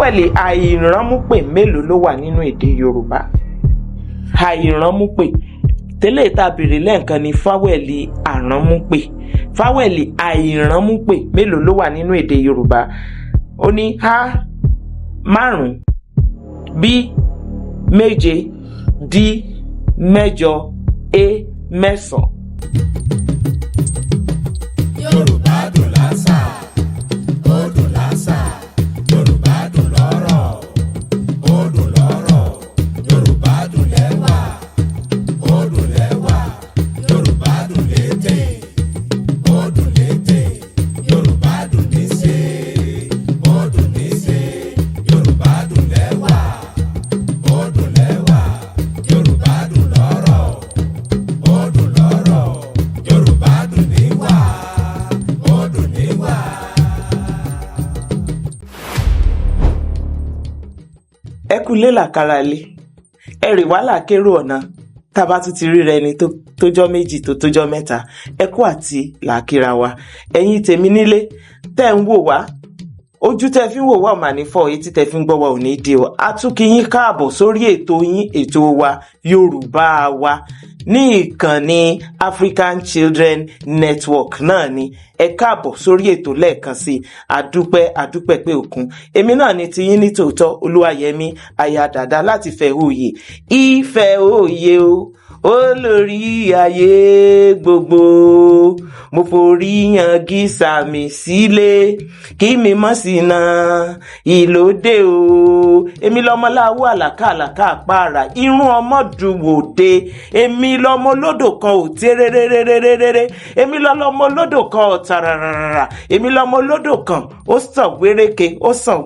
fáwẹ̀lì àìránmúpè mélòó ló wà nínú èdè Yorùbá? Àìránmúpè tẹ́lẹ̀ tá a béèrè lẹ́ẹ̀kan ni fáwẹ̀lì àránmúpè. Fáwẹ̀lì àìránmúpè mélòó ló wà nínú èdè Yorùbá? Ó ní a 5, b 7, d 8, e 9. Yorùbá dùn lásà, ó dùn lásà. Yorùbá dùn lọ́rọ̀, ó dùn lọ́rọ̀. Yorùbá dùn lẹ́wà, ó dùn lẹ́wà. Yorùbá dùn létè, ó dùn létè. Yorùbá dùn níṣe, ó dùn níṣe. Yorùbá dùn lẹ́wà, ó dùn lẹ́wà. Yorùbá dùn lọ́rọ̀, ó dùn lọ́rọ̀. Yorùbá dùn níwà, ó dùn níwà. Ẹ kú lé làkàrà lé, ẹ rì wá làkérò ọ̀nà tá a bá tún ti ríra ẹni tójọ́ méjì tó tójọ́ mẹ́ta. Ẹ kú àti làkìrà wa. Ẹ̀yin tèmi nílé tẹ́ ń wò wá, ojú tẹ́ fi ń wò wá ò mà ní fọ́, etí tẹ́ fi ń gbọ́ wá ò ní dí o. A tún kí yín káàbọ̀ sórí ètò yín, ètò wa Yorùbá wa ní ìkànnì African Children Network náà ni. Ẹ káàbọ̀ sórí ètò lẹ́ẹ̀kan sí. Àdúpẹ́ pé òkun. Èmi náà ni tiyín ní tòótọ́, Olúwayẹmí aya Dàda láti Ìfẹ́ Òye. Ìfẹ́ Òye o, olórí ayé gbogbo, mo forí yan gísà mi sílé kí mi mọ́ sí na ìlódé o. Èmi lọmọ láwọ àlàkà àpáàrà, irun ọmọ dùwòde. Èmi lọmọ lódò kan ò tẹ́rẹ́rẹ́rẹ́rẹ́rẹ́rẹ́. Èmi lọmọ lódò kan ò tàràràrà. Èmi lọmọ lódò kan ó sàn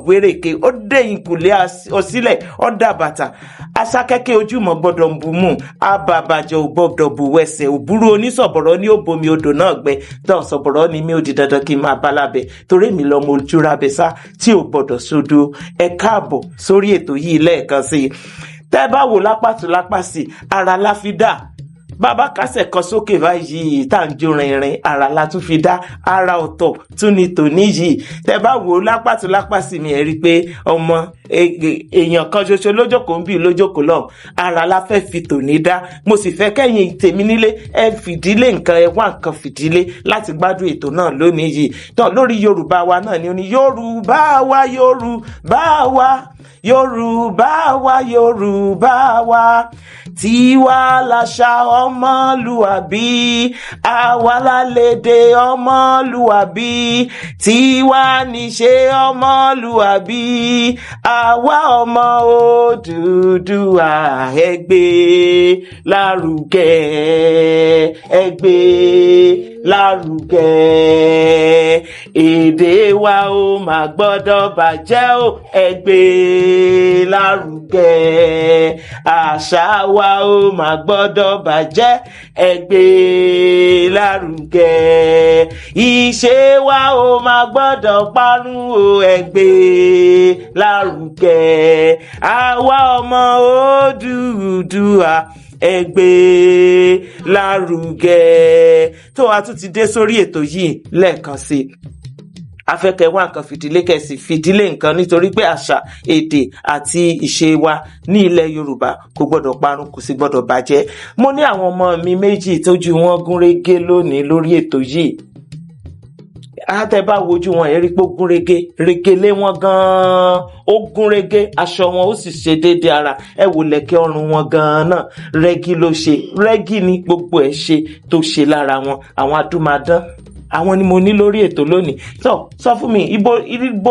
wéréke ó dé ìkùlé ọsílẹ̀ ó dà bàtà. Aṣákẹ́kẹ́ ojúmọ́ gbọ́dọ̀ ń bumú, abàbàjẹ́ ò gbọ́dọ̀ bù wẹsẹ̀. Òbúrú onísọ̀bọ̀rọ̀ ní ó bomi odò náà gbẹ. Tán sọ̀bọ̀rọ̀ ni mi ò di dandan kí n máa bá lábẹ́, torí mi lọmọ ojúrábẹ sá tí ò gbọ́dọ̀ sódò. Ẹ káàbọ̀ sórí ètò yìí lẹ́ẹ̀kan sí. Tẹ́ bá wò lápàtún lápàsí, ara la fi dá. Bàbá kásẹ̀ kan sókè báyìí tá à ń jó rinrin, ara la tún fi dá. Ara ọ̀tọ̀ tún ni tòní yìí. Tẹ́ bá wò lápàtún lápàsí mi, ẹ rí pé ọmọ èèyàn kan ṣoṣo lójókòó ń bí lójókòó lọ. Ara la fẹ́ fi tòní dá. Mo sì fẹ́ kẹ́yìn tèmi nílé ẹ fìdílé nǹkan, ẹ wá nǹkan fìdílé láti gbádùn ètò náà lónìí yìí. Tán lórí Yorùbá wa náà ni ó ní Yorùbá wa, Yorùbá wa, Yorùbá wa, Yorùbá wa. Tiwa láṣà ọmọlúwàbí, àwa lálédè ọmọlúwàbí. Tiwa níṣe ọmọlúwàbí, àwa ọmọ Odùduwà. Ẹ gbé lárugẹ, ẹ gbé lárugẹ. Èdè wa ò mà gbọ́dọ̀ bàjẹ́ o, ẹ gbé lárugẹ. Àṣà wa ò mà gbọ́dọ̀ bàjẹ́, ẹ gbé lárugẹ. Ìṣe wa ò mà gbọ́dọ̀ parun o, ẹ gbé lárugẹ. Àwa ọmọ Odùduwà, ẹ gbé lárugẹ. Tó a tún ti dé sórí ètò yìí lẹ́ẹ̀kan sí. Afẹ́kẹ́ wá nǹkan fìdílé kẹsì fìdílé nǹkan, nítorí pé àṣà, èdè àti ìṣe wa ní ilẹ̀ Yorùbá kò gbọ́dọ̀ parun, kò sì gbọ́dọ̀ bàjẹ́. Mo ní àwọn ọmọ mi méjì tójú wọn gún régé lónìí lórí ètò yìí. Àtẹ̀bá wojú wọn ẹ rí pé ó gún régé, régélé wọn gan-an ó gún régé, aṣọ wọn ó sì ṣe déédéé ara. Ẹ wò lẹ̀kẹ̀ ọrùn wọn gan-an náà, rẹ́gí ló ṣe, rẹ́gí ni gbogbo ẹ̀ ṣe tó ṣe lára wọn. Àwọn adúmadán, àwọn ni mo ní lórí ètò lónìí. Sọ fún mi, ibo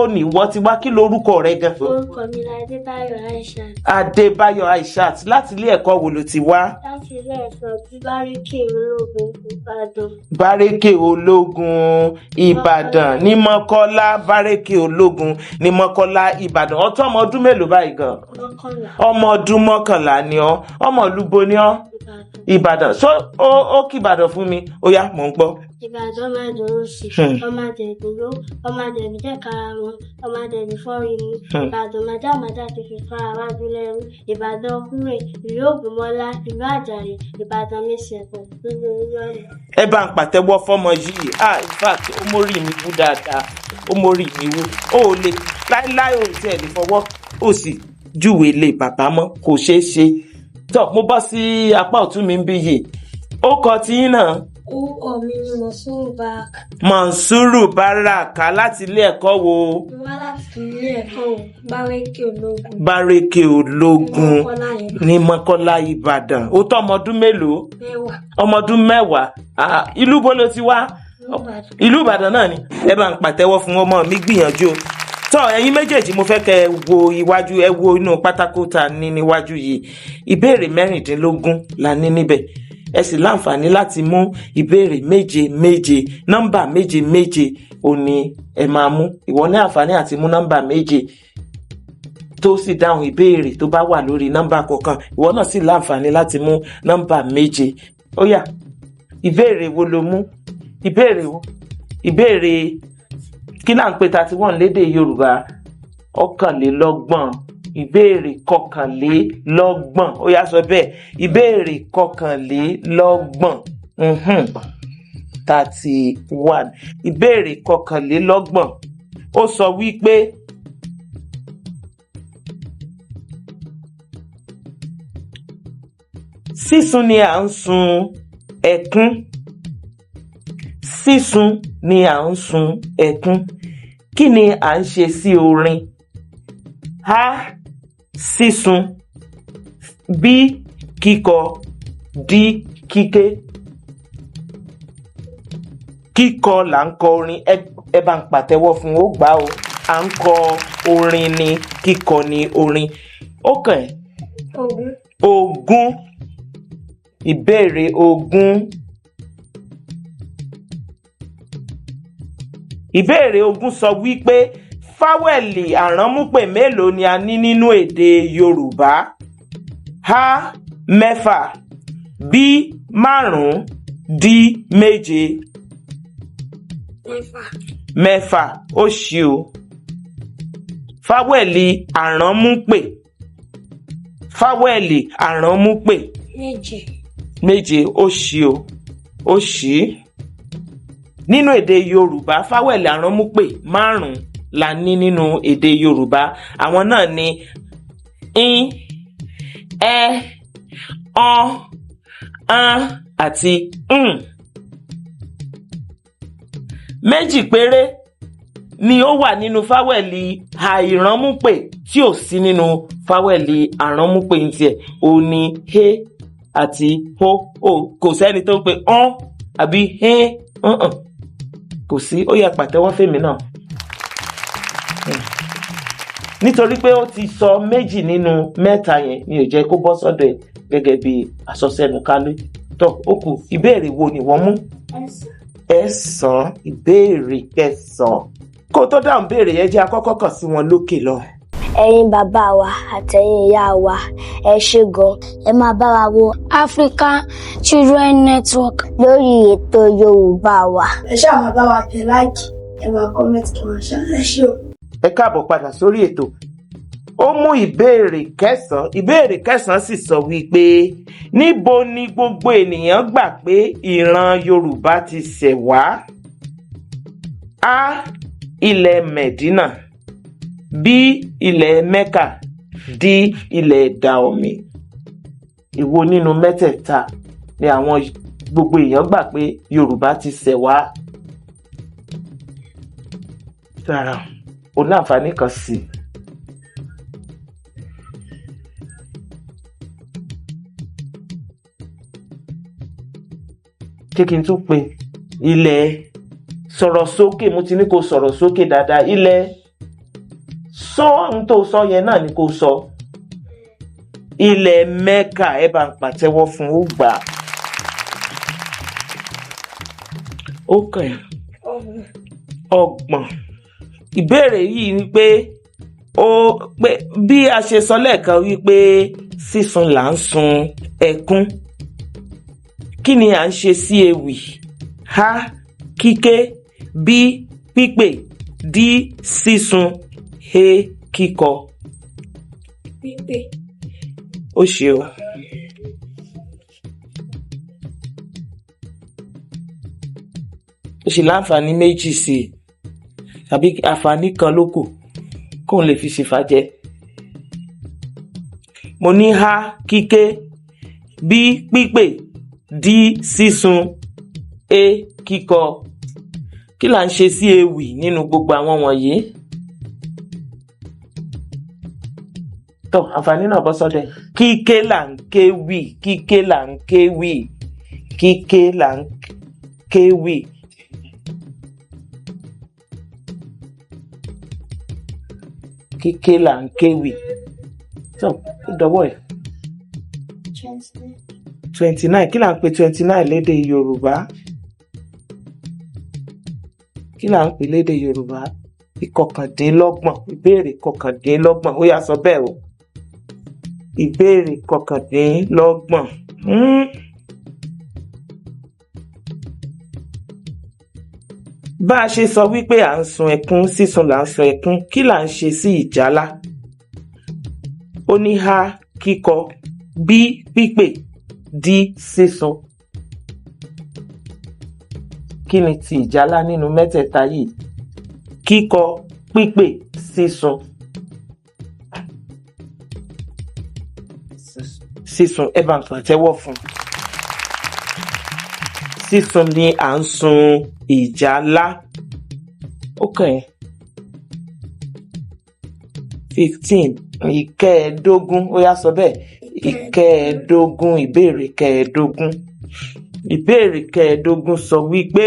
ni ìwọ ti wá, kí lorúkọ rẹ gan? Orúkọ mi ni Adébáyọ̀ Aishat. Adébáyọ̀ Aishat. Láti ilé ẹ̀kọ́ wo ló ti wá? Láti ilé ẹ̀kọ́ tí Bárékè Ológun Ìbàdàn. Bárékè Ológun Ìbàdàn ní Mọ́kọ́lá. Bárékè Ológun ní Mọ́kọ́lá Ìbàdàn. Ó tó ọmọ ọdún mélòó báyìí gan? 11. Ọmọ ọdún 11 ni ọ́. Ọmọ ìlú bo ni ọ́? Ìbàdàn. Ó kí Ìbàdàn fún mi. Ó yá, mò ń gbọ́. Ìbàdàn máa dòrò sí, ọmọ àdẹ̀gbòrò, ọmọ àdẹ̀bí jẹ́ karahun, ọmọ àdẹ̀bí fọ́rí mu. Ìbàdàn májámájá ti fi fara wájú lẹ́rú. Ìbàdàn kúrè, ìlú Ògúnmọ́lá, ìlú Àjàyí, Ìbàdàn Mísẹ̀kọ̀, gbogbo orí ọ̀nà. Ẹ bá ń pàtẹ́wọ́ fọ́mọ yìí. In fact, ó mórí mi wú dáadáa. Ó mórí mi wú. Ó lè láíláí ò tiẹ̀ lè fọwọ́. Ó sì júwe lé bàbá mọ́. Kò ṣeé ṣe. Tọ́ mo bọ́ sí apá ọ̀tún mi ń bí yìí. Ó kọ tiyín náà. Orúkọ mi ni Mọ̀súrù Báràkà. Mọ̀nsúrù Báràkà láti ilé ẹ̀kọ́ wo? Mo wá láti ilé ẹ̀kọ́ Bárẹ́kè Ológun. Bárẹ́kè Ológun ní Mọ́kọ́lá Ìbàdàn. Ó tó ọmọ ọdún mélòó? 10. Ọmọ ọdún 10. Ìlú bo ló ti wá? Ìlú Ìbàdàn náà ni. Ẹ bá ń pàtẹ́wọ́ fún ọmọ mi gbìyànjú. Tọ́ ẹ̀yin méjèèjì mo fẹ́ kẹ́ wo iwájú, ẹ wo inú pátákó tá ní níwájú yìí. Ìbéèrè 16 la ní níbẹ̀. Ẹ sì láǹfààní láti mú ìbéèrè 7 nọ́mbà 7 òní ẹ máa mú. Ìwọ ní àǹfààní àti mú nọ́mbà 7 tó sì dáhùn ìbéèrè tó bá wà lórí nọ́mbà kọ̀ọ̀kan. Ìwọ náà sì láǹfààní láti mú nọ́mbà 7. Ó yá, ìbéèrè wo lo mú? Ìbéèrè wo? Ìbéèrè kí là ń pè 31 lédè Yorùbá? 21. Ìbéèrè 21. Ó yá sọ bẹ́ẹ̀. Ìbéèrè 21. 31. Ìbéèrè 21. Ó sọ wípé sísun ni à ń sun ẹkún. Sísun ni à ń sun ẹkún. Kí ni à ń ṣe sí orin? A. Sísun. B. Kíkọ. D. Kíké. Kíkọ là ń kọ orin. Ẹ bá ń pàtẹ́wọ́ fún ó gbà o. À ń kọ orin ni, kíkọ ni orin. Ó kàn ẹ́. Ogún. Ìbéèrè 20. Ìbéèrè 20 sọ wípé fáwẹ̀lì àránmúpè mélòó ni a ní nínú èdè Yorùbá? A. 6. B. 5. D. 7. 6. Ó ṣí o. Fáwẹ̀lì àránmúpè. Fáwẹ̀lì àránmúpè. 7. Ó ṣí o. Ó ṣí. Nínú èdè Yorùbá, fáwẹ̀lì àránmúpè 5 la ní nínú èdè Yorùbá. Àwọn náà ni in, ẹ, ọ́n, án àti ń. 2 péré ni ó wà nínú fáwẹ̀lì àìránmúpè tí ò sí nínú fáwẹ̀lì àránmúpè ní tiẹ̀. Ó ní he àti ho. Kò sẹ́ni tó ń pe ọ́n àbí he. Kò sí. Ó yá pàtẹ́wọ́ fèmí náà. Nítorí pé ó ti sọ 2 nínú 3 yẹn ni ò jẹ́ kó bọ́ sọ́dọ̀ ẹ̀ gẹ́gẹ́ bí àsọsẹ́nu kálú. Tọ́ ó kù ìbéèrè wo ni wọ́n mú? 9. Ìbéèrè 9. Kó tó dáhùn béèrè yẹn jẹ́ akọ́kọ́ kàn sí wọn lókè lọ. Ẹ̀yin bàbá wa àtẹ̀yin ìyá wa, ẹ ṣé gan. Ẹ máa bá wa wo African Children Network lórí ètò Yorùbá wa. Ẹ ṣáà máa bá wa tẹ láìkì, ẹ máa kọ́mẹ́ntì kí wọ́n ṣe ṣe o. Ẹ káàbọ̀ padà sórí ètò. Ó mú ìbéèrè 9. Ìbéèrè 9 sì sọ wípé níbo ni gbogbo ènìyàn gbà pé ìran Yorùbá ti ṣẹ̀ wá? A. Ilẹ̀ Mẹ̀dínà. B. Ilẹ̀ Mẹ́kà. D. Ilẹ̀ Dahomey. Èwo nínú mẹ́tẹ̀ẹ̀ta ni àwọn gbogbo èèyàn gbà pé Yorùbá ti ṣẹ̀ wá? Sára, o ní àǹfààní kan sí. Ṣé kí n tún pe ilẹ̀? Sọ̀rọ̀ sókè, mo ti ní kó sọ̀rọ̀ sókè dáadáa. Ilẹ̀ sọ ohun tó sọ yẹn náà ni kó sọ. Ilẹ̀ Mẹ́kà. Ẹ bá ń pàtẹ́wọ́ fún ó gbà. Ó kàn ẹ́. 30. Ìbéèrè yìí ni pé bí a ṣe sọ lẹ́ẹ̀kan wípé sísun là ń sun ẹkún. Kí ni à ń ṣe sí ewì? A. kíké, B pípè, D sísun, E kíkọ. Pípè. Ó ṣe o. Ó sì láǹfààní méjì sí i tàbí àǹfààní kan ló kù kóun lè fi ṣèfàjẹ. Mo ní A kíké, B pípè, D sísun, E kíkọ. Kí là ń ṣe sí ewì nínú gbogbo àwọn wọ̀nyí? Tó àǹfààní náà bọ́ sọ́dọ̀ ẹ̀. Kíké là ń kéwì, kíké là ń kéwì, kíké là ń kéwì. Kíké là ń kéwì. Tó ó dọwọ́ ẹ̀. 29. Kí là ń pè 29 lédè Yorùbá? Kí là ń pè lédè Yorùbá? Ìkọkàndínlọ́gbọ̀n. Ìbéèrè kọkàndínlọ́gbọ̀n. Ó yá sọ bẹ́ẹ̀ o. Ìbéèrè kọkàndínlọ́gbọ̀n. Bá a ṣe sọ wípé à ń sun ẹkún, sísun là ń sun ẹkún, kí là ń ṣe sí ìjálá? Ó ní A kíkọ, B pípè, D sísun. Kí ni ti ìjálá nínú mẹ́tẹ̀ẹ̀ta yìí? Kíkọ, pípè, sísun. Sísun, ẹ bá ń pàtẹ́wọ́ fún. Sísun ni à ń sun ìjálá. Ó kàn ẹ́. 15. Ìkẹẹ̀ẹ́dógún. Ó yá sọ bẹ́ẹ̀. Ìkẹẹ̀ẹ́dógún. Ìbéèrè kẹẹ̀ẹ́dógún. Ìbéèrè kẹẹ̀ẹ́dógún sọ wípé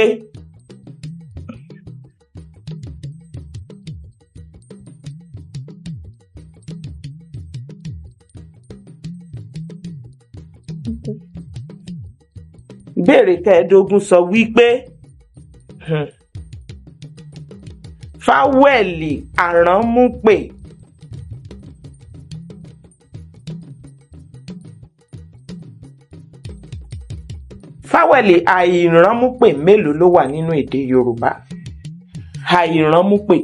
ìbéèrè kẹẹ̀ẹ́dógún sọ wípé fáwẹ̀lì àránmúpè fáwẹ̀lì àìránmúpè mélòó ló wà nínú èdè Yorùbá? Àìránmúpè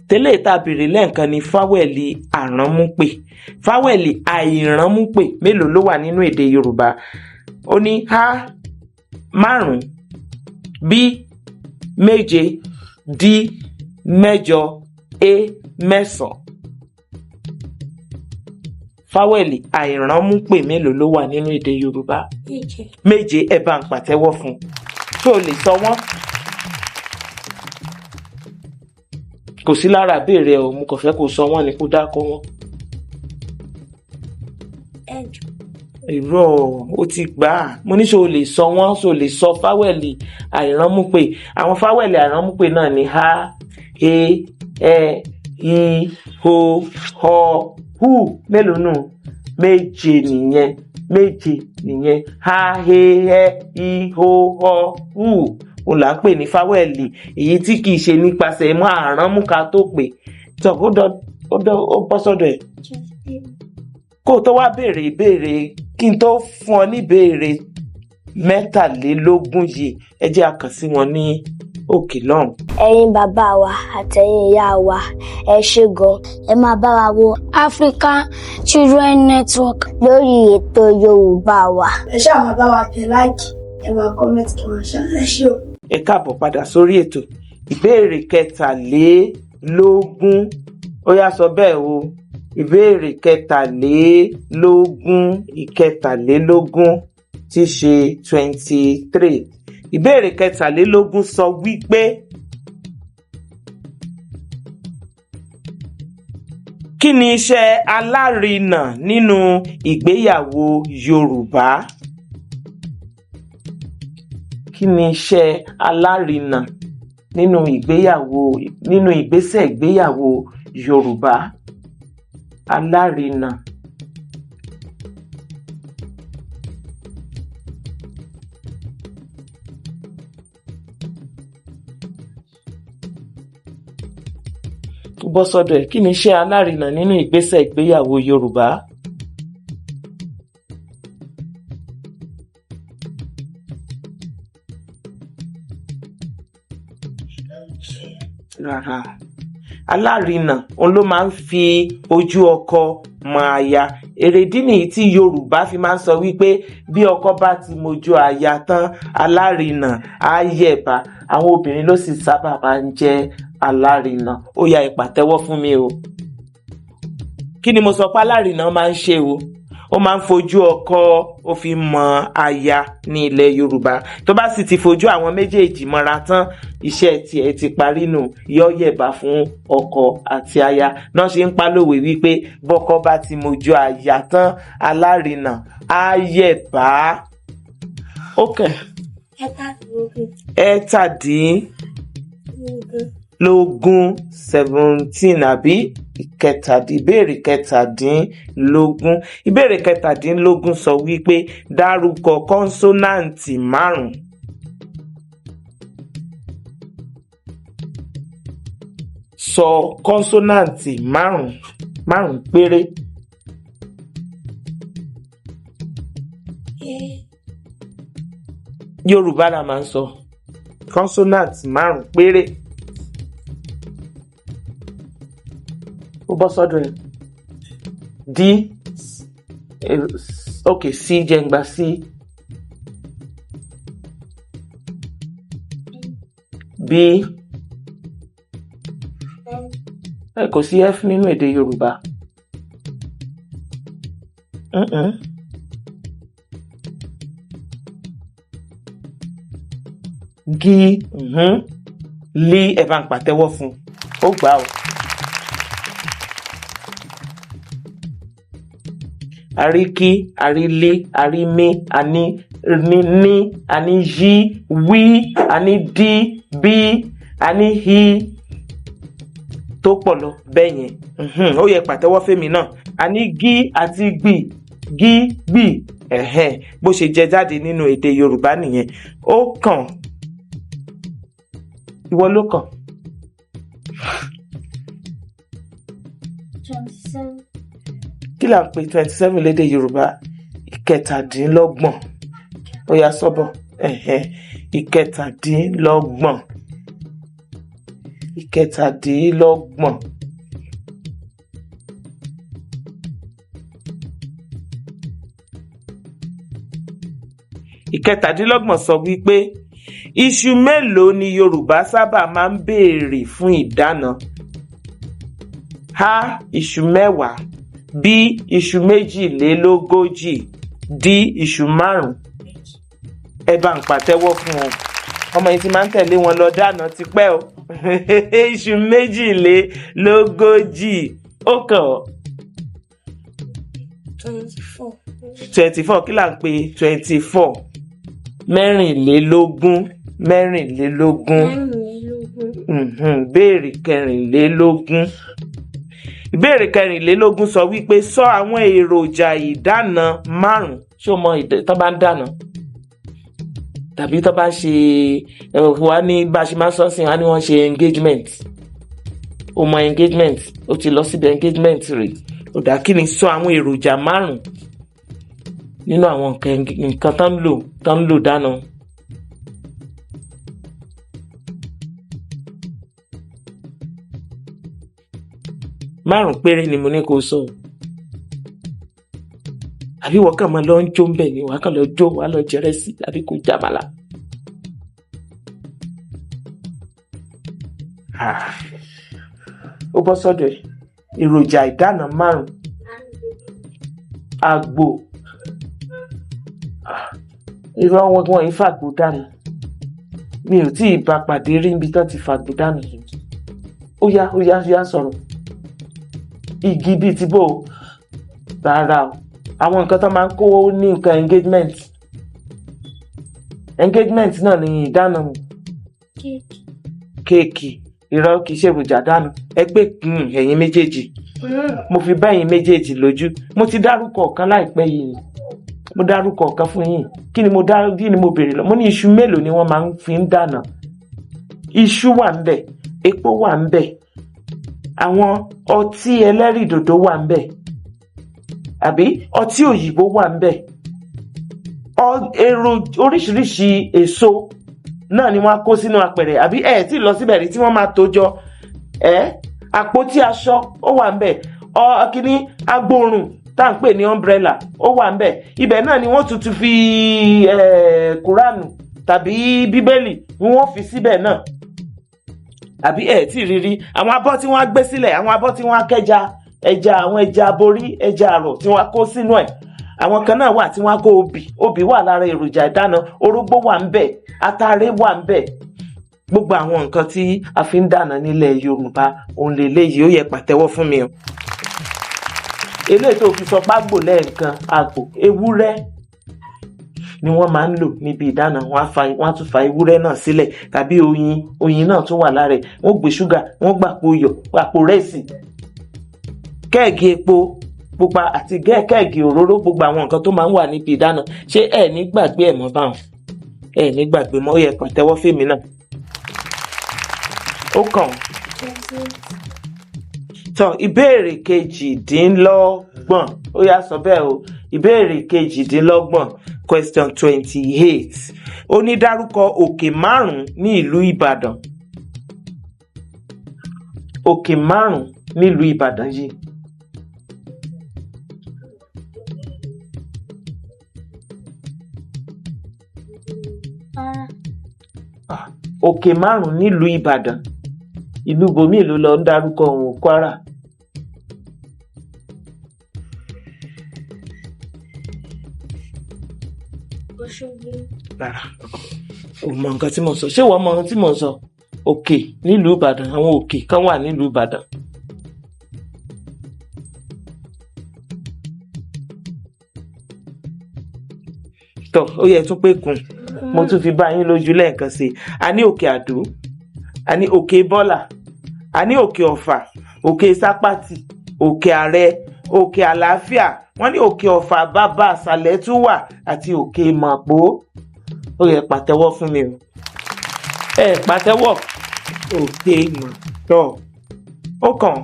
tẹ́lẹ̀ tá a béèrè lẹ́ẹ̀kan ni fáwẹ̀lì àránmúpè. Fáwẹ̀lì àìránmúpè mélòó ló wà nínú èdè Yorùbá? Ó ní A 5, B 7, D 8, E 9. Fáwẹ̀lì àìránmúpè mélòó ló wà nínú èdè Yorùbá? 7. Ẹ bá ń pàtẹ́wọ́ fún. Ṣé o lè sọ wọ́n? Kò sí lára béèrè o, mo kàn fẹ́ kó sọ wọ́n ni kó dákọ wọ́n. Irọ́ ó ti gbà á. Mo ní ṣé o lè sọ wọ́n, ṣé o lè sọ fáwẹ̀lì àìránmúpè. Àwọn fáwẹ̀lì àìránmúpè náà ni A, E, Ẹ, I, O, Ọ, Ù. Mélòó nù? 7 nìyẹn. 7 nìyẹn. A, E, Ẹ, I, O, Ọ, Ù. Òun là ń pè ní fáwẹ̀lì èyí tí kìí ṣe nípasẹ̀ mọ́ àránmúka tó pè. Tó ó bọ́ sọ́dọ̀ ẹ̀. Kó o tó wá béèrè ìbéèrè kí n tó fún ọ ní ìbéèrè 23 yìí, ẹ jẹ́ a kàn sí wọn ní òkè lọ́hùn. Ẹ̀yin bàbá wa àtẹ̀yin ìyá wa, ẹ ṣé gan. Ẹ máa bá wa wo African Children Network lórí ètò Yorùbá wa. Ẹ ṣáà máa bá wa tẹ láìkì, ẹ máa kọ́mẹ́ntì kí wọ́n ṣá. Ẹ ṣé o. Ẹ káàbọ̀ padà sórí ètò. Ìbéèrè 23. Ó yá sọ bẹ́ẹ̀ o. Ìbéèrè 23. Tí ṣe 23. Ìbéèrè 23 sọ wípé kí ni iṣẹ́ alárinà nínú ìgbéyàwó Yorùbá? Kí ni iṣẹ́ alárinà nínú ìgbésẹ̀ ìgbéyàwó Yorùbá? Alárinà. Bọ́ sọ́dọ̀ ẹ̀. Kí ni iṣẹ́ alárinà nínú ìgbésẹ̀ ìgbéyàwó Yorùbá? rárá. Alárinà òun ló máa ń fi ojú ọkọ mọ aya. Èrèdí nìyí tí Yorùbá fi máa ń sọ wípé bí ọkọ bá ti mojú aya tán, alárinà á yẹ̀bá. Àwọn obìnrin ló sì sábà máa ń jẹ́ alárinà. Ó yá, ẹ pàtẹ́wọ́ fún mi o. Kí ni mo sọ pé alárinà máa ń ṣe o? Ó máa ń fojú ọkọ ó fi mọ aya ní ilẹ̀ Yorùbá. Tó bá sì ti fojú àwọn méjèèjì mọ́ra tán, iṣẹ́ tiẹ̀ ti parí nù. Yó yẹ̀bá fún ọkọ àti aya. Náà ṣe ń pálòwé wípé bọ́kọ bá ti mojú aya tán, alárinà á yẹ̀bá. Okay. Ẹ̀tàdínlógún 17 àbí ìbéèrè kẹtàdínlógún. Ìbéèrè kẹtàdínlógún sọ wípé dárúkọ kọ́nsọ́náǹtì 5. Sọ kọ́nsọ́náǹtì 5 péré. Yorùbá la máa ń sọ consonant 5 péré. Ó bọ́ sọ́dọ̀ ẹ̀. D, okay, C jẹ́ ń gba C. B, kò sí F nínú èdè Yorùbá. G, lí, ẹ bá ń pàtẹ́wọ́ fún. Ó gbà ó. Àríkí, àrílé, àrímí, àní ní, àní yí, wí, àní dí, bí, àní hí, tó pọ̀ lọ bẹ́ẹ̀ yẹn. Ó yẹ pàtẹ́wọ́ fèmí náà. Àní gí àti gbì, gí, gbì. Bó ṣe jẹ jáde nínú èdè Yorùbá nìyẹn. Ó kàn. Ìwọ ló kàn. 27. Kí là ń pè 27 lédè Yorùbá? Ìkẹtàdínlọ́gbọ̀n. Ó yá sọ́bọ̀. Ìkẹtàdínlọ́gbọ̀n. Ìkẹtàdínlọ́gbọ̀n. Ìkẹtàdínlọ́gbọ̀n sọ wípé iṣu mélòó ni Yorùbá sábà máa ń béèrè fún ìdána? A. Iṣu 10. B. Iṣu 22. D. Iṣu 5. Ẹ bá ń pàtẹ́wọ́ fún wọn. Ọmọ yìí ti máa ń tẹ̀lé wọn lọ dáná tipẹ́ o. Iṣu 22. Ó kàn. 24. Kí là ń pè 24? Mẹ́rìnlélógún. Béèrè kẹrìnlélógún. Ìbéèrè kẹrìnlélógún sọ wípé sọ àwọn èròjà ìdáná 5. Ṣé o mọ tó bá ń dáná? Tàbí tó bá ń ṣe wá ní bá ṣe máa ń sọ sí wá ní wọ́n ṣe engagement. O mọ engagement, o ti lọ síbi engagement rẹ̀. Ó dà, kí ni sọ àwọn èròjà 5 nínú àwọn nǹkan tán ń lò dáná? Márùn péré ni mo ní kó sọ. Àbí wọ́n kàn máa lọ ń jó ń bẹ̀ ni, wàá kàn lọ jó, wàá lọ jẹrẹsì àbí kó jàmàlà. Ó bọ́ sọ́dọ̀ ẹ̀. Èròjà ìdáná 5. Àgbò. Irú àwọn wọ̀nyí fàgbò dànù. Mi ò tí ì bá pàdé rí níbi tán ti fàgbò dànù. Ó yá sọ̀rọ̀. Igi bíi ti bò. Rárá o. Àwọn nǹkan tó máa ń kó ní nǹkan engagement. Engagement náà ni ìdáná. Kéèkì. Irọ́ kìí ṣe èròjà dáná. Ẹ pé ẹ̀yin méjèèjì. Mo fi bá ẹ̀yin méjèèjì lójú. Mo ti dárúkọ ọ̀kan láìpẹ́ yìí. Mo dárúkọ ọ̀kan fún yín. Kí ni mo béèrè lọ? Mo ní iṣu mélòó ni wọ́n máa ń fi ń dáná? Iṣu wà ń bẹ̀. Epo wà ń bẹ̀. Àwọn ọtí ẹlẹ́rìndòdò wà ń bẹ̀. Àbí ọtí òyìnbó wà ń bẹ̀. Oríṣiríṣi èso náà ni wọ́n á kó sínú apẹ̀rẹ̀. Àbí tí lọ síbẹ̀ rí tí wọ́n máa tó jọ àpótí aṣọ ó wà ń bẹ̀, kíní agbòòrùn tá à ń pè ní umbrella ó wà ń bẹ̀. Ibẹ̀ náà ni wọ́n tuntun fi kùránù tàbí bíbélì ni wọ́n fi síbẹ̀ náà. Àbí tí rírí àwọn abọ́ tí wọ́n á gbé sílẹ̀, àwọn abọ́ tí wọ́n á kẹ́ja, àwọn ẹja aborí, ẹja àrọ̀ tí wọ́n á kó sínú ẹ̀. Àwọn kan náà wà tí wọ́n á kó obì wà lára èròjà ìdáná, orógbó wà ń bẹ̀, atare wà ń bẹ̀. Gbogbo àwọn nǹkan tí a fi ń dáná nílẹ̀ Yorùbá òun lèléyìí, ó yẹ pàtẹ́wọ́ fún mi o. Eléyìí tó fi sọ págbò lẹ́ẹ̀kan, àgbò, ewúrẹ́ ni wọ́n máa ń lò níbi ìdáná. Wọ́n á tún fa ewúrẹ́ náà sílẹ̀, tàbí oyin náà tún wà lára ẹ̀. Wọ́n gbé ṣúgà, wọ́n gbàpò iyọ̀, gbàpò rẹ́sì, kẹ́ẹ̀gì epo pupa àti kẹ́ẹ̀gì òróró, gbogbo àwọn nǹkan tó máa ń wà níbi ìdáná. Ṣé ẹ ní gbàgbé ẹ̀ mọ́ báwọn? Ẹ ní gbàgbé mọ́, ó yẹ pàtẹ́wọ́ fèmí náà. Ó kàn. Tọ́ ìbéèrè 28. Ó yá sọ bẹ́ẹ̀ o. Ìbéèrè 28. Question 28. Ó ní dárúkọ òkè 5 ní ìlú Ìbàdàn. Òkè 5 ní ìlú Ìbàdàn yìí. Òkè 5 nílùú Ìbàdàn. Ìlú bòmí ló lọ ń dárúkọ òun, Kwara. Rárá, ò mọ nǹkan tí mo sọ. Ṣé wọ́n mọ ohun tí mo sọ? Òkè nílùú Ìbàdàn, àwọn òkè kan wà nílùú Ìbàdàn. Tọ́ ó yẹ tún pé kùn, mo tún fi bá yín lójú lẹ́ẹ̀kan sí. A ní òkè Àdó, a ní òkè Bọ́là, a ní òkè Ọ̀fà, òkè Sápátì, òkè Àrẹ, òkè Àlàáfíà, wọ́n ní òkè Ọ̀fà bàbá àsàlẹ̀ tún wà, àti òkè Màpó. Ó yẹ pàtẹ́wọ́ fún mi o. Pàtẹ́wọ́. Òkè Màpó. Ó kàn.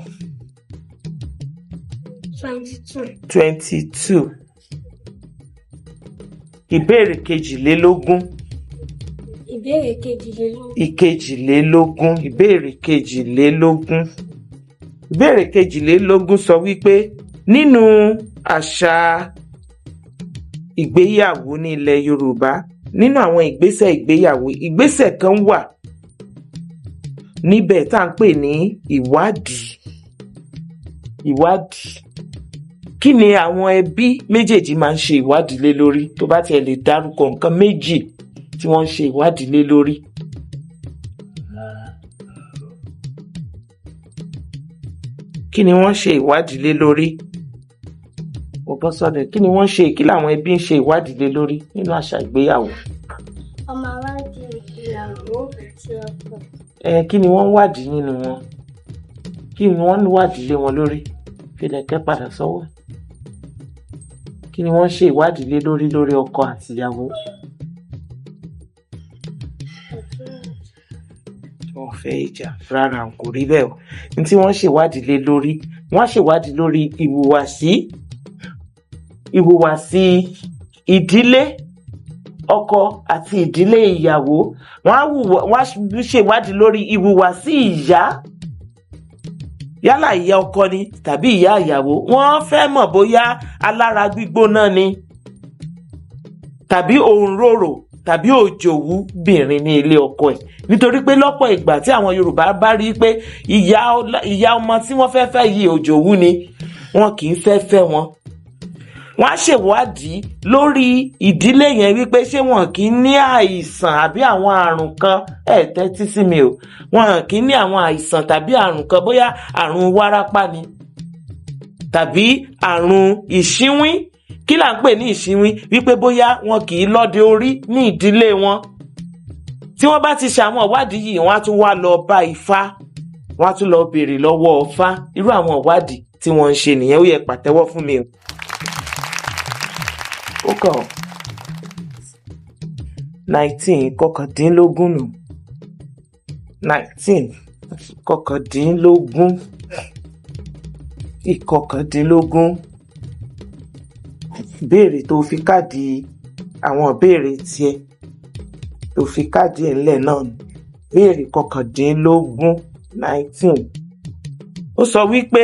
22. Ìbéèrè 22. Ìbéèrè 22. Ìbéèrè 22. Ìbéèrè 22 sọ wípé nínú àṣà ìgbéyàwó ní ilẹ̀ Yorùbá, nínú àwọn ìgbésẹ̀ ìgbéyàwó, ìgbésẹ̀ kan wà níbẹ̀ tá à ń pè ní ìwádìí. Kí ni àwọn ẹbí méjèèjì máa ń ṣe ìwádìí lé lórí? Tó bá tiẹ̀ lè dárúkọ nǹkan méjì tí wọ́n ń ṣe ìwádìí lé lórí. Kí ni wọ́n ṣe ìwádìí lé lórí? Mo bọ́ sọ́dọ̀, kí ni wọ́n ṣe, kí làwọn ẹbí ń ṣe ìwádìí lé lórí nínú àṣà ìgbéyàwó? Ọmọ wádìí ìyàwó àti ọkọ. Kí ni wọ́n wádìí nínú wọn? Kí ni wọ́n wádìí lé wọn lórí? Fìlẹ̀kẹ́ padà sọ́wọ́. Kí ni wọ́n ṣe ìwádìí lé lórí ọkọ àti ìyàwó? Wọ́n fẹ́ ìjà rárá, kò rí bẹ́ẹ̀ o. Ní tí wọ́n ṣèwádìí lé lórí, wọ́n ṣèwádìí lórí ìhùwàsí ìdílé ọkọ àti ìdílé ìyàwó. Wọ́n ṣèwádìí lórí ìhùwàsí ìyá, yálà ìyá ọkọ ni tàbí ìyá ìyàwó. Wọ́n fẹ́ mọ̀ bóyá alára gbígbóná ni tàbí òǹrorò tàbí òjòwú bìnrin ní ilé ọkọ ẹ̀. Nítorí pé lọ́pọ̀ ìgbà tí àwọn Yorùbá bá rí pé ìyá ọmọ tí wọ́n fẹ́ yìí òjòwú ni, wọn kì í fẹ́ wọn. Wọ́n á ṣèwádìí lórí ìdílé yẹn wípé ṣé wọn kì í ní àìsàn àbí àwọn àrùn kan. Tẹ́tí sí mi o. Wọn kì í ní àwọn àìsàn tàbí àrùn kan, bóyá àrùn wárápá ni tàbí àrùn ìṣíwín. Kí là ń pè ní ìṣíwín? Wípé bóyá wọn kì í lọ́dẹ orí ní ìdílé wọn. Tí wọ́n bá ti ṣe àwọn ìwádìí yìí, wọ́n á tún wá lọ bá Ifá, wọ́n á tún lọ béèrè lọ́wọ́ Ifá. Irú àwọn ìwádìí tí wọ́n ń ṣe nìyẹn. Ó yẹ pàtẹ́wọ́ fún mi o. Ó kàn 19 kọkàndínlógún nù. 19 ìkọkàndínlógún. Béèrè tó fi káàdì àwọn ìbéèrè tiẹ̀ tó fi káàdì ẹ̀ ńlẹ̀ náà. Béèrè 19. ó sọ wípé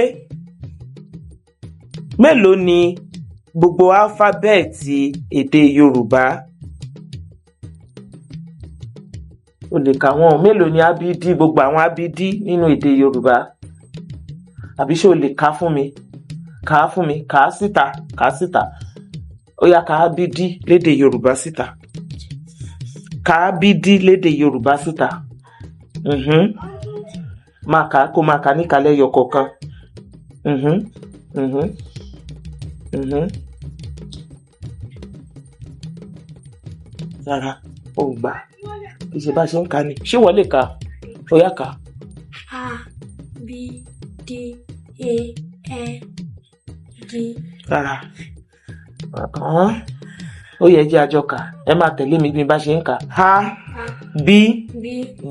mélòó ni gbogbo álífábẹ́ẹ̀tì èdè Yorùbá? o lè kà wọ́n. Mélòó ni ábídí, gbogbo àwọn ábídí nínú èdè Yorùbá? àbí ṣé o lè kà fún mi? Kà á fún mi, kà á síta, kà á síta. Ó yá, kà ábídí lédè Yorùbá síta. Kà ábídí lédè Yorùbá síta. Máa kà á, kó máa kà níkàlẹ̀ ẹyọ kọ̀ọ̀kan. Rárá, ó gbà. Kì í ṣe bá ṣe ń kà ni. Ṣé wọ́n lè kà? Ó yá, kà. A, B, D, E, F, G. Rárá. Ó yẹ jẹ́ àjọ kà. Ẹ máa tẹ̀lé mi bí n bá ṣe ń kà. A, B,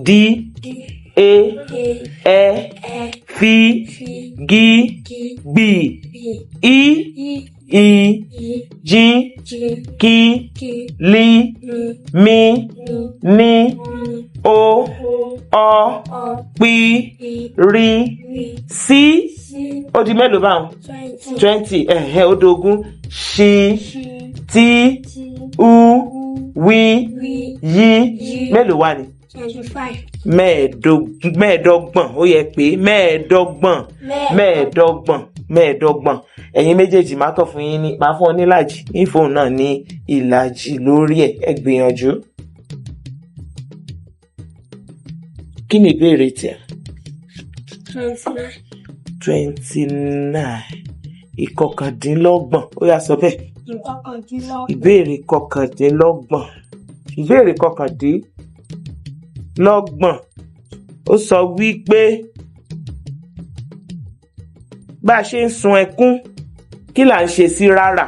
D, E, F, G, B, I, J, K, L, M, N, O, P, R, C. Ó di mélòó báwọn? 20. Ó dogun. Ṣ, T, U, W, Y. Mélòó wà ní? 25. Mẹ́ẹ̀ẹ́dọ́gbọ̀n. Ó yẹ pé mẹ́ẹ̀ẹ́dọ́gbọ̀n. Ẹ̀yin méjèèjì máa kàn fún yín ní, máa fún ọ nílàjì, ní fóònù náà ní ìlàjì lórí ẹ̀. Ẹ gbìyànjú. Kí ni ìbéèrè tiẹ̀? 29. Ìkọkàndínlọ́gbọ̀n. Ó yá, sọ bẹ́ẹ̀. Ìbéèrè kọkàndínlọ́gbọ̀n. Ìbéèrè kọkàndínlọ́gbọ̀n. Ó sọ wípé bá a ṣe ń sun ẹkún, kí là ń ṣe sí rárá?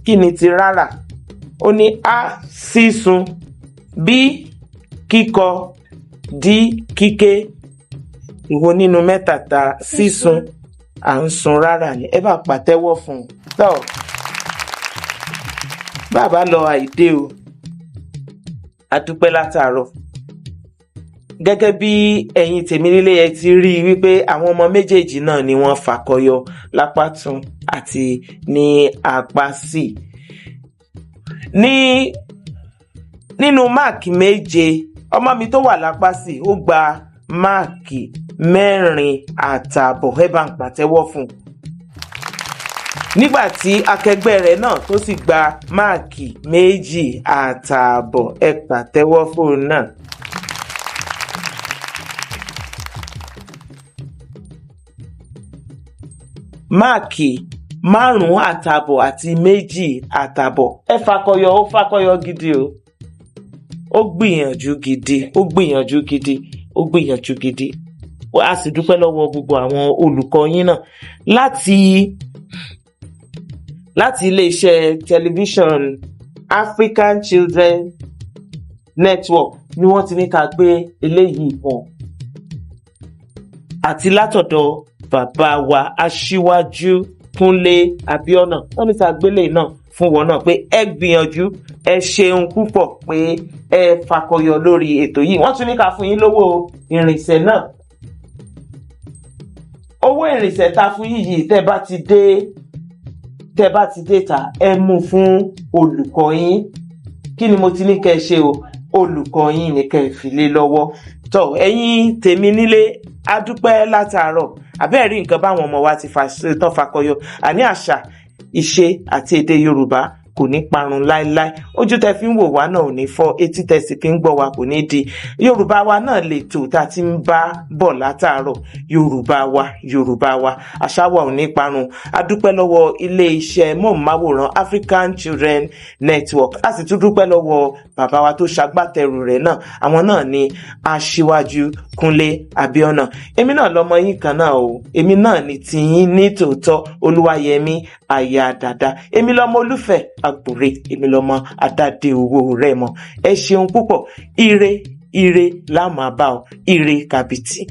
Kí ni ti rárá? Ó ní A, sísun, B, kíkọ, D, kíké. Ìwo nínú mẹ́tàta sísun à ń sun rárá ni? Ẹ bá pàtẹ́wọ́ fún un. Tọ́ bàbá lọ àìdé o. A dúpẹ́ látàárọ̀. Gẹ́gẹ́ bí ẹ̀yin tèmi nílé ẹ ti rí i wípé àwọn ọmọ méjèèjì náà ni wọ́n fakọyọ lápá tún àti ní apá sí. Nínú máàkì 7, ọmọ mi tó wà lápá sí ó gba máàkì 4.5. Ẹ bá ń pàtẹ́wọ́ fún un. Nígbà tí akẹgbẹ́ rẹ̀ náà tó sì gba máàkì 2.5. Ẹ pàtẹ́wọ́ fún un náà. Máàkì 5.5 àti 2.5. Ẹ fakọyọ, ó fakọyọ gidi o. Ó gbìyànjú gidi. A sì dúpẹ́ lọ́wọ́ gbogbo àwọn olùkọ́ yín náà láti iléeṣẹ́ tẹlifíṣàn African Children Network ni wọ́n ti ní ká gbé eléyìí hàn. Àti látọ̀dọ̀ bàbá wa Aṣíwájú Kúnlé Abíọ́nà, wọ́n ní ká gbélé náà fún wọn náà pé ẹ gbìyànjú, ẹ ṣeun púpọ̀ pé ẹ fakọyọ lórí ètò yìí. Wọ́n tún ní ká fún yín lówó ìrìnsẹ̀ náà. Owó ìrìnsẹ̀ ta fún yìí tẹ́ bá ti dé ta, ẹ mú fún olùkọ́ yín. Kí ni mo ti ní kẹ́ ṣe o? Olùkọ́ yín ni kẹ́ fi lé lọ́wọ́. Tọ́ ẹ̀yin tèmi nílé, a dúpẹ́ látàárọ̀. Àbẹ́ẹ̀rí nǹkan báwọn ọmọ wa ti tán fakọyọ. Àní àṣà, ìṣe àti èdè Yorùbá kò ní parun láéláé. Ojú tẹ́ fi ń wò wá náà ò ní fọ́, etí tẹ́ sì fi ń gbọ́ wa kò ní di. Yorùbá wa náà lè tò tá a ti ń bá bọ̀ látàárọ̀. Yorùbá wa àṣà wa ò ní parun. A dúpẹ́ lọ́wọ́ ilé iṣẹ́ móhùnmáwòrán African Children Network. A sì tún dúpẹ́ lọ́wọ́ bàbá wa tó ṣagbátẹrù rẹ̀ náà. Àwọn náà ni Aṣíwájú Kúnlé Abíọ́nà. Èmi náà lọmọ yín kan náà o. Èmi náà ni tiyín ní tòótọ́, Olúwayẹmí Aya Dàda. Èmi lọmọ Olúfẹ̀ Àgbòrè. Èmi lọmọ Adádé owó rẹ̀ mọ́. Ẹ ṣeun púpọ̀. Ire la máa bá ọ. Ire kàbìtì.